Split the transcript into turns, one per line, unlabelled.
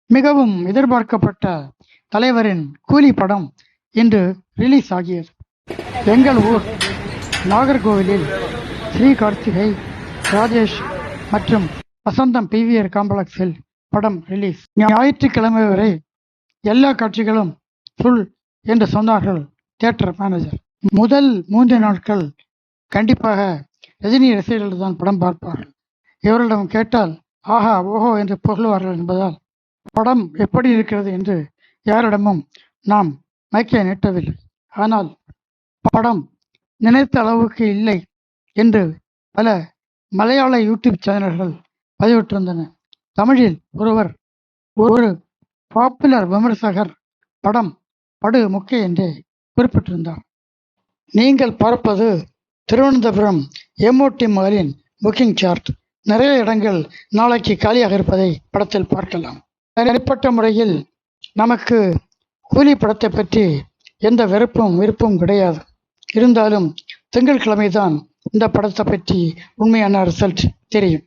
மிகவும் எதிர்பார்க்கப்பட்ட தலைவரின் கூலி படம் இன்று ரிலீஸ் ஆகியது. எங்கள் ஊர் நாகர்கோவிலில் ஸ்ரீ கார்த்திகை, ராஜேஷ் மற்றும் வசந்தம் பிவிஆர் காம்ப்ளெக்ஸில் படம் ரிலீஸ். ஞாயிற்றுக்கிழமை வரை எல்லா காட்சிகளும் ஃபுல் என்று சொன்னார்கள் தியேட்டர் மேனேஜர். முதல் 3 நாட்கள் கண்டிப்பாக ரஜினி ரசிகர்கள் தான் படம் பார்ப்பார்கள். இவர்களிடம் கேட்டால் ஆஹா ஓஹோ என்று புகழ்வார்கள் என்பதால் படம் எப்படி இருக்கிறது என்று யாரிடமும் நாம் மைக்கை நீட்டவில்லை. ஆனால் படம் நினைத்த அளவுக்கு இல்லை என்று பல மலையாள யூடியூப் சேனல்கள் பதிவிட்டிருந்தன. தமிழில் ஒரு பாப்புலர் விமர்சகர் படம் படு முக்கிய என்றே குறிப்பிட்டிருந்தார். நீங்கள் பார்ப்பது திருவனந்தபுரம் எம்ஓடி மகளின் புக்கிங் சார்ட். நிறைய இடங்கள் நாளைக்கு காலியாக இருப்பதை படத்தில் பார்க்கலாம். தனிப்பட்ட முறையில் நமக்கு கூலி படத்தை பற்றி எந்த விருப்பம் கிடையாது. இருந்தாலும் திங்கட்கிழமை தான் இந்த படத்தை பற்றி உண்மையான ரிசல்ட் தெரியும்.